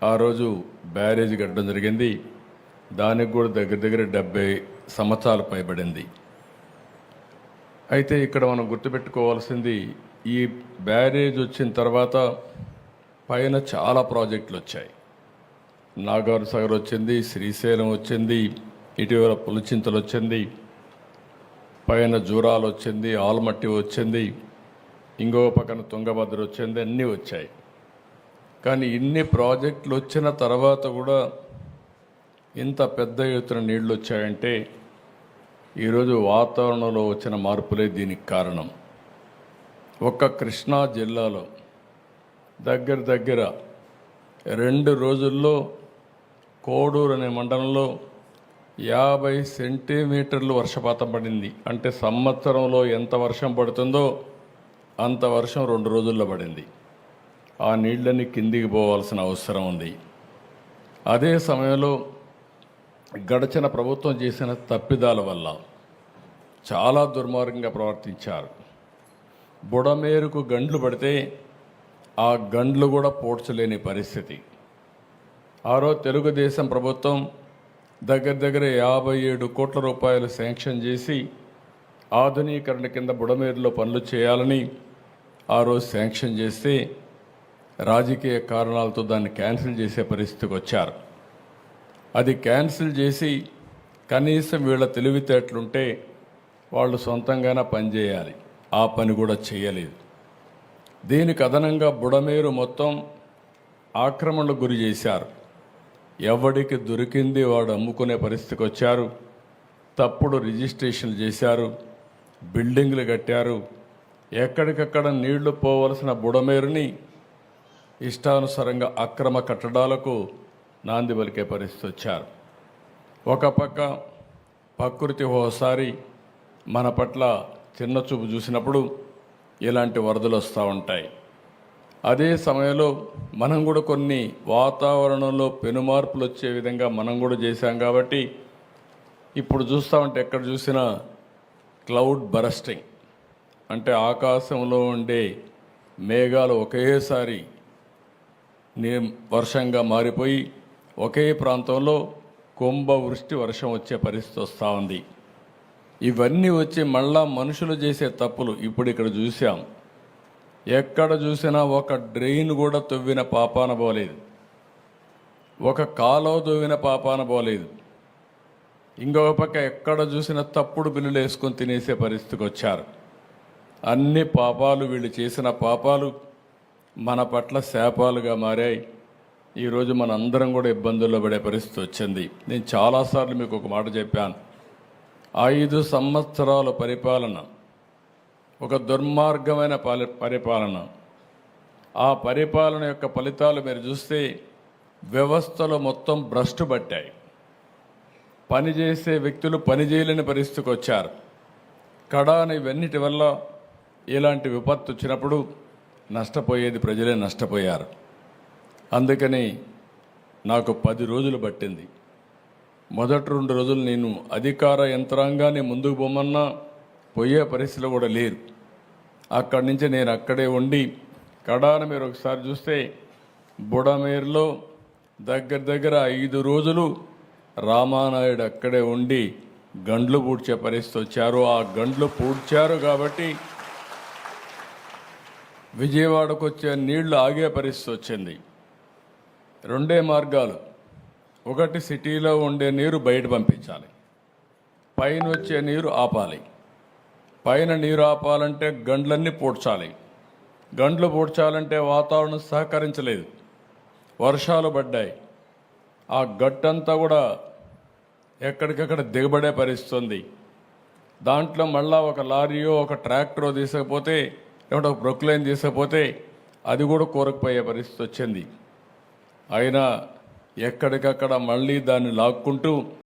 ఆ రోజు బ్యారేజ్ కట్టడం జరిగింది. దానికి కూడా దగ్గర దగ్గర 70 సంవత్సరాలు పైబడింది. అయితే ఇక్కడ మనం గుర్తుపెట్టుకోవాల్సింది, ఈ బ్యారేజ్ వచ్చిన తర్వాత పైన చాలా ప్రాజెక్టులు వచ్చాయి. నాగార్ సాగర్ వచ్చింది, శ్రీశైలం వచ్చింది, ఇటీవల పులిచింతలు వచ్చింది, పైన జూరాలు వచ్చింది, ఆల్మట్టి వచ్చింది, ఇంకో పక్కన తుంగభద్ర వచ్చింది, అన్నీ వచ్చాయి. కానీ ఇన్ని ప్రాజెక్టులు వచ్చిన తర్వాత కూడా ఇంత పెద్ద ఎత్తున నీళ్లు వచ్చాయంటే ఈరోజు వాతావరణంలో వచ్చిన మార్పులే దీనికి కారణం. ఒక్క కృష్ణా జిల్లాలో దగ్గర దగ్గర 2 రోజుల్లో కోడూరు అనే మండలంలో 50 సెంటీమీటర్లు వర్షపాతం పడింది. అంటే సంవత్సరంలో ఎంత వర్షం పడుతుందో అంత వర్షం 2 రోజుల్లో పడింది. ఆ నీళ్ళని కిందికి పోవాల్సిన అవసరం ఉంది. అదే సమయంలో గడిచిన ప్రభుత్వం చేసిన తప్పిదాల వల్ల చాలా దుర్మార్గంగా ప్రవర్తించారు. బుడమేరుకు గండ్లు పడితే ఆ గండ్లు కూడా పోడ్చలేని పరిస్థితి. రోజు తెలుగుదేశం ప్రభుత్వం దగ్గర దగ్గర 57 కోట్ల రూపాయలు శాంక్షన్ చేసి ఆధునీకరణ కింద బుడమేరులో పనులు చేయాలని ఆ రోజు శాంక్షన్ చేస్తే రాజకీయ కారణాలతో దాన్ని క్యాన్సిల్ చేసే పరిస్థితికి వచ్చారు. అది క్యాన్సిల్ చేసి కనీసం వీళ్ళ తెలివితేటలుంటే వాళ్ళు సొంతంగానే పనిచేయాలి. ఆ పని కూడా చేయలేదు. దీనికి అదనంగా బుడమేరు మొత్తం ఆక్రమణకు గురి చేశారు. ఎవడికి దొరికింది వాడు అమ్ముకునే పరిస్థితికి వచ్చారు. తప్పుడు రిజిస్ట్రేషన్లు చేశారు, బిల్డింగ్లు కట్టారు. ఎక్కడికక్కడ నీళ్లు పోవలసిన బుడమేరుని ఇష్టానుసారంగా అక్రమ కట్టడాలకు నాంది పలికే పరిస్థితి వచ్చారు. ఒక పక్క ప్రకృతి ఓసారి మన పట్ల చిన్న చూపు చూసినప్పుడు ఇలాంటి వరదలు వస్తూ ఉంటాయి. అదే సమయంలో మనం కూడా కొన్ని వాతావరణంలో పెనుమార్పులు వచ్చే విధంగా మనం కూడా చేశాం. కాబట్టి ఇప్పుడు చూస్తామంటే ఎక్కడ చూసినా క్లౌడ్ బరస్టింగ్, అంటే ఆకాశంలో ఉండే మేఘాలు ఒకేసారి వర్షంగా మారిపోయి ఒకే ప్రాంతంలో కుంభవృష్టి వర్షం వచ్చే పరిస్థితి వస్తూ ఉంది. ఇవన్నీ వచ్చి మళ్ళా మనుషులు చేసే తప్పులు ఇప్పుడు ఇక్కడ చూసాం. ఎక్కడ చూసినా ఒక డ్రైన్ కూడా తవ్విన పాపాన పోలేదు, ఒక కాలువ తవ్విన పాపాన పోలేదు. ఇంకొక పక్క ఎక్కడ చూసినా తప్పుడు బిల్లులు వేసుకొని తినేసే పరిస్థితికి వచ్చారు. అన్ని పాపాలు, వీళ్ళు చేసిన పాపాలు మన పట్ల శాపాలుగా మారాయి. ఈరోజు మన అందరం కూడా ఇబ్బందుల్లో పడే పరిస్థితి వచ్చింది. నేను చాలాసార్లు మీకు ఒక మాట చెప్పాను. 5 సంవత్సరాల పరిపాలన ఒక దుర్మార్గమైన పరిపాలన. ఆ పరిపాలన యొక్క ఫలితాలు మీరు చూస్తే వ్యవస్థలో మొత్తం భ్రష్టు పట్టాయి. పనిచేసే వ్యక్తులు పనిచేయలేని పరిస్థితికి వచ్చారు. కడాన ఇవన్నిటి వల్ల ఇలాంటి విపత్తు వచ్చినప్పుడు నష్టపోయేది ప్రజలే నష్టపోయారు. అందుకని నాకు 10 రోజులు పట్టింది. మొదటి 2 రోజులు నేను అధికార యంత్రాంగాన్ని ముందుకు పోమన్నా పోయే పరిస్థితులు కూడా లేరు. అక్కడి నుంచి నేను అక్కడే ఉండి కడాన మీరు ఒకసారి చూస్తే బుడమేరులో దగ్గర దగ్గర 5 రోజులు రామానాయుడు అక్కడే ఉండి గండ్లు పూడ్చే పరిస్థితి వచ్చారు. ఆ గండ్లు పూడ్చారు కాబట్టి విజయవాడకు వచ్చే నీళ్లు ఆగే పరిస్థితి వచ్చింది. 2 మార్గాలు. ఒకటి, సిటీలో ఉండే నీరు బయట పంపించాలి, పైన వచ్చే నీరు ఆపాలి. పైన నీరు ఆపాలంటే గండ్లన్నీ పూడ్చాలి. గండ్లు పూడ్చాలంటే వాతావరణం సహకరించలేదు, వర్షాలు పడ్డాయి. ఆ గట్టంతా కూడా ఎక్కడికక్కడ దిగబడే పరిస్థితి ఉంది. దాంట్లో మళ్ళా ఒక లారీయో ఒక ట్రాక్టరో తీసుకపోతే, లేకుంటే ఒక ప్రొక్లైన్ తీసుకపోతే అది కూడా కూరకపోయే పరిస్థితి వచ్చింది. అయినా ఎక్కడికక్కడ మళ్ళీ దాన్ని లాక్కుంటూ